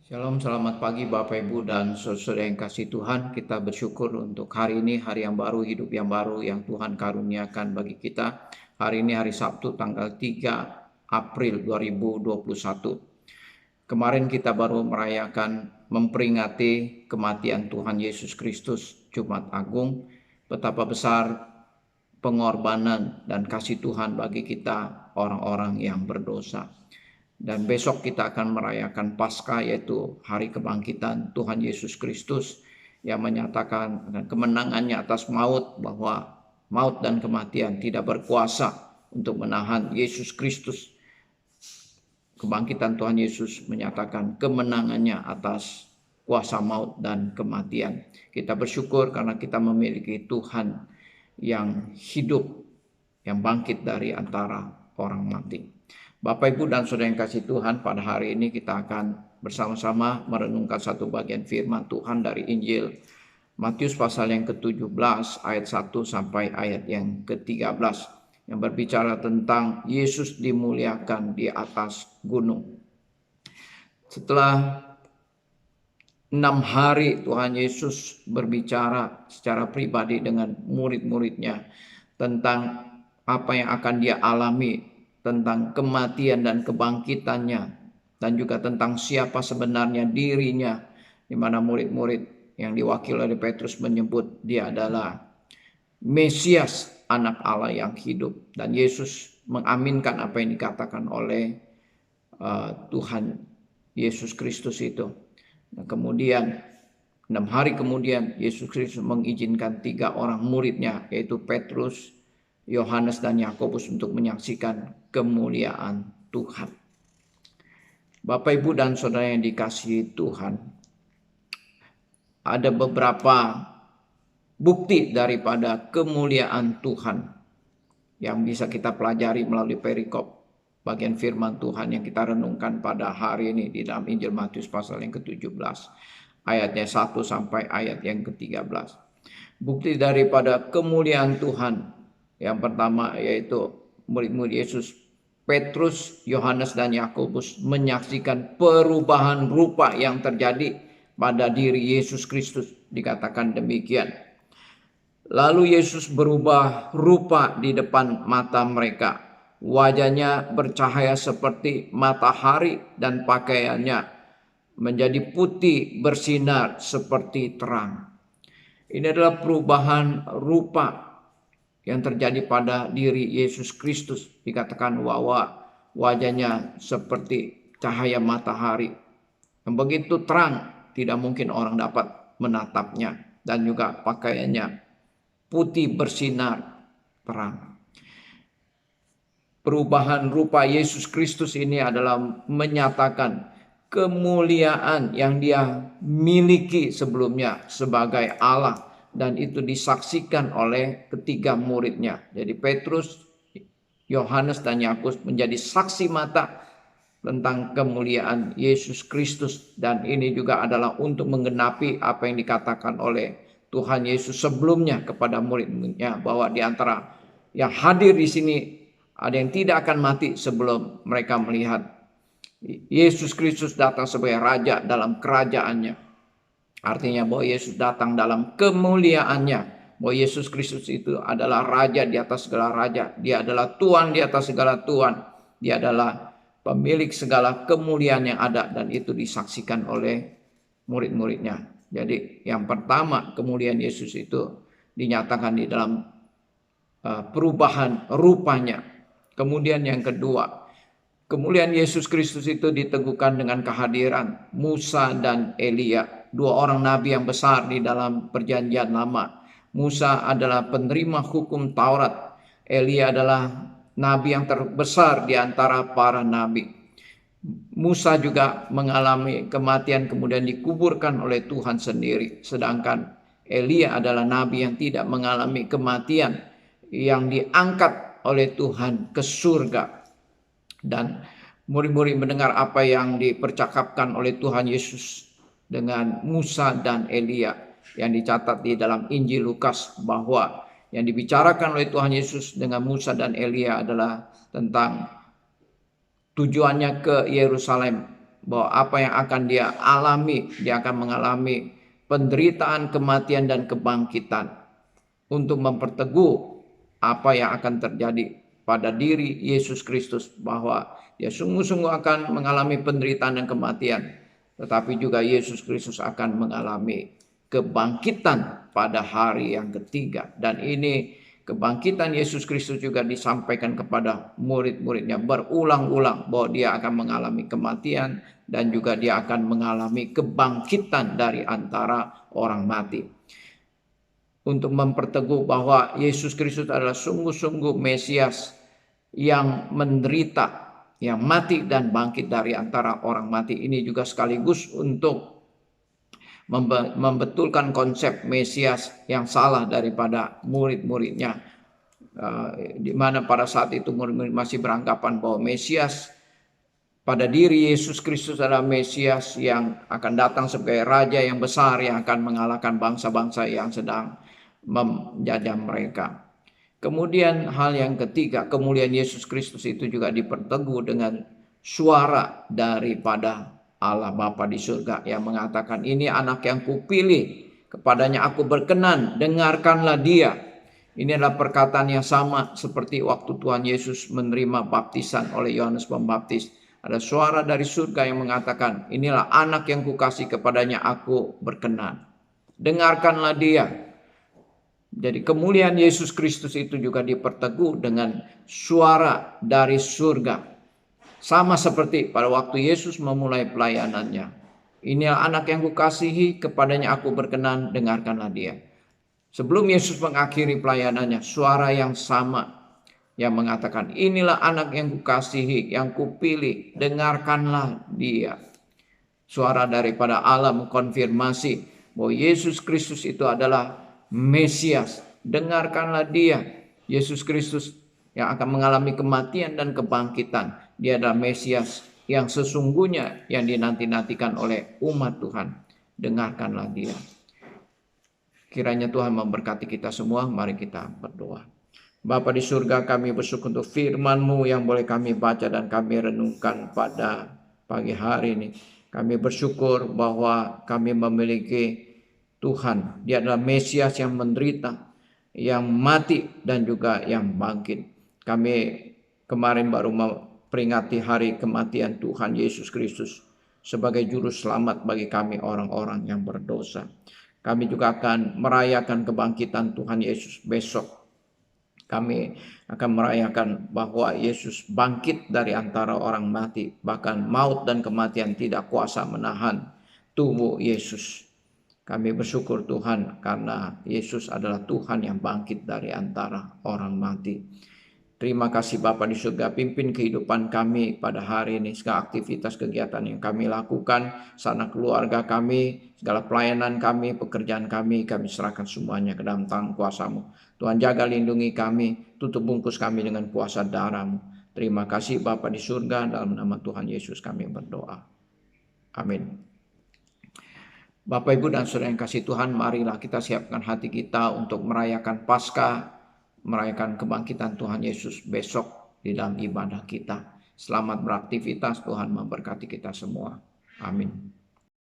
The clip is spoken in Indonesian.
Shalom, selamat pagi Bapak Ibu dan saudara yang kasih Tuhan. Kita bersyukur untuk hari ini, hari yang baru, hidup yang baru yang Tuhan karuniakan bagi kita. Hari ini hari Sabtu tanggal 3 April 2021. Kemarin kita baru merayakan, memperingati kematian Tuhan Yesus Kristus, Jumat Agung. Betapa besar pengorbanan dan kasih Tuhan bagi kita orang-orang yang berdosa. Dan besok kita akan merayakan Paskah, yaitu hari kebangkitan Tuhan Yesus Kristus yang menyatakan kemenangannya atas maut, bahwa maut dan kematian tidak berkuasa untuk menahan Yesus Kristus. Kebangkitan Tuhan Yesus menyatakan kemenangannya atas kuasa maut dan kematian. Kita bersyukur karena kita memiliki Tuhan yang hidup, yang bangkit dari antara orang mati. Bapak, Ibu, dan saudara yang kasih Tuhan, pada hari ini kita akan bersama-sama merenungkan satu bagian firman Tuhan dari Injil Matius pasal yang ke-17 ayat 1 sampai ayat yang ke-13 yang berbicara tentang Yesus dimuliakan di atas gunung. Setelah 6 hari Tuhan Yesus berbicara secara pribadi dengan murid-muridnya tentang apa yang akan dia alami, tentang kematian dan kebangkitannya, dan juga tentang siapa sebenarnya dirinya, di mana murid-murid yang diwakili oleh Petrus menyebut dia adalah Mesias, anak Allah yang hidup. Dan Yesus mengaminkan apa yang dikatakan oleh Tuhan Yesus Kristus itu. Nah, kemudian 6 hari kemudian Yesus Kristus mengizinkan 3 orang muridnya, yaitu Petrus, Yohanes, dan Yakobus untuk menyaksikan kemuliaan Tuhan. Bapak, Ibu, dan saudara yang dikasihi Tuhan, ada beberapa bukti daripada kemuliaan Tuhan yang bisa kita pelajari melalui perikop bagian firman Tuhan yang kita renungkan pada hari ini di dalam Injil Matius pasal yang ke-17 ayatnya 1 sampai ayat yang ke-13. Bukti daripada kemuliaan Tuhan yang pertama yaitu murid-murid Yesus Petrus, Yohanes, dan Yakobus menyaksikan perubahan rupa yang terjadi pada diri Yesus Kristus. Dikatakan demikian. Lalu Yesus berubah rupa di depan mata mereka. Wajahnya bercahaya seperti matahari dan pakaiannya menjadi putih bersinar seperti terang. Ini adalah perubahan rupa yang terjadi pada diri Yesus Kristus. Dikatakan bahwa wajahnya seperti cahaya matahari yang begitu terang, tidak mungkin orang dapat menatapnya, dan juga pakaiannya putih bersinar terang. Perubahan rupa Yesus Kristus ini adalah menyatakan kemuliaan yang dia miliki sebelumnya sebagai Allah, dan itu disaksikan oleh ketiga muridnya. Jadi Petrus, Yohanes, dan Yakobus menjadi saksi mata tentang kemuliaan Yesus Kristus. Dan ini juga adalah untuk menggenapi apa yang dikatakan oleh Tuhan Yesus sebelumnya kepada murid-muridnya, bahwa di antara yang hadir di sini ada yang tidak akan mati sebelum mereka melihat Yesus Kristus datang sebagai raja dalam kerajaannya. Artinya bahwa Yesus datang dalam kemuliaannya, bahwa Yesus Kristus itu adalah raja di atas segala raja, dia adalah Tuhan di atas segala Tuhan, dia adalah pemilik segala kemuliaan yang ada, dan itu disaksikan oleh murid-muridnya. Jadi yang pertama, kemuliaan Yesus itu dinyatakan di dalam perubahan rupanya. Kemudian yang kedua, kemuliaan Yesus Kristus itu diteguhkan dengan kehadiran Musa dan Elia, dua orang nabi yang besar di dalam perjanjian lama. Musa adalah penerima hukum Taurat. Elia adalah nabi yang terbesar di antara para nabi. Musa juga mengalami kematian kemudian dikuburkan oleh Tuhan sendiri. Sedangkan Elia adalah nabi yang tidak mengalami kematian, yang diangkat oleh Tuhan ke surga. Dan murid-murid mendengar apa yang dipercakapkan oleh Tuhan Yesus dengan Musa dan Elia yang dicatat di dalam Injil Lukas, bahwa yang dibicarakan oleh Tuhan Yesus dengan Musa dan Elia adalah tentang tujuannya ke Yerusalem bahwa apa yang akan dia alami, dia akan mengalami penderitaan, kematian, dan kebangkitan untuk memperteguh apa yang akan terjadi pada diri Yesus Kristus, bahwa dia sungguh-sungguh akan mengalami penderitaan dan kematian, tetapi juga Yesus Kristus akan mengalami kebangkitan pada hari yang ketiga. Dan ini kebangkitan Yesus Kristus juga disampaikan kepada murid-muridnya berulang-ulang, bahwa dia akan mengalami kematian dan juga dia akan mengalami kebangkitan dari antara orang mati, untuk memperteguh bahwa Yesus Kristus adalah sungguh-sungguh Mesias yang menderita, yang mati dan bangkit dari antara orang mati. Ini juga sekaligus untuk membetulkan konsep Mesias yang salah daripada murid-muridnya, di mana pada saat itu murid-murid masih beranggapan bahwa Mesias pada diri Yesus Kristus adalah Mesias yang akan datang sebagai Raja yang besar, yang akan mengalahkan bangsa-bangsa yang sedang menjajah mereka. Kemudian hal yang ketiga, kemuliaan Yesus Kristus itu juga diperteguh dengan suara daripada Allah Bapa di surga yang mengatakan, ini anak yang kupilih, kepadanya aku berkenan, dengarkanlah dia. Ini adalah perkataan yang sama seperti waktu Tuhan Yesus menerima baptisan oleh Yohanes Pembaptis. Ada suara dari surga yang mengatakan, inilah anak yang kukasih, kepadanya aku berkenan, dengarkanlah dia. Jadi kemuliaan Yesus Kristus itu juga diperteguh dengan suara dari surga. Sama seperti pada waktu Yesus memulai pelayanannya. Inilah anak yang kukasihi, kepadanya aku berkenan, dengarkanlah dia. Sebelum Yesus mengakhiri pelayanannya, suara yang sama yang mengatakan, inilah anak yang kukasihi, yang kupilih, dengarkanlah dia. Suara daripada Allah mengkonfirmasi bahwa Yesus Kristus itu adalah Mesias. Dengarkanlah dia. Yesus Kristus yang akan mengalami kematian dan kebangkitan. Dia adalah Mesias yang sesungguhnya yang dinanti-nantikan oleh umat Tuhan. Dengarkanlah dia. Kiranya Tuhan memberkati kita semua. Mari kita berdoa. Bapa di surga, kami bersyukur untuk firman-Mu yang boleh kami baca dan kami renungkan pada pagi hari ini. Kami bersyukur bahwa kami memiliki Tuhan. Dia adalah Mesias yang menderita, yang mati, dan juga yang bangkit. Kami kemarin baru memperingati hari kematian Tuhan Yesus Kristus sebagai juru selamat bagi kami orang-orang yang berdosa. Kami juga akan merayakan kebangkitan Tuhan Yesus besok. Kami akan merayakan bahwa Yesus bangkit dari antara orang mati. Bahkan maut dan kematian tidak kuasa menahan tubuh Yesus. Kami bersyukur Tuhan karena Yesus adalah Tuhan yang bangkit dari antara orang mati. Terima kasih Bapa di surga, pimpin kehidupan kami pada hari ini, segala aktivitas kegiatan yang kami lakukan, sanak keluarga kami, segala pelayanan kami, pekerjaan kami serahkan semuanya ke dalam tangan kuasa-Mu. Tuhan jaga lindungi kami, tutup bungkus kami dengan kuasa darah-Mu. Terima kasih Bapa di surga, dalam nama Tuhan Yesus kami berdoa. Amin. Bapak, Ibu, dan Saudara yang kasih Tuhan, marilah kita siapkan hati kita untuk merayakan Paskah, merayakan kebangkitan Tuhan Yesus besok di dalam ibadah kita. Selamat beraktivitas, Tuhan memberkati kita semua. Amin.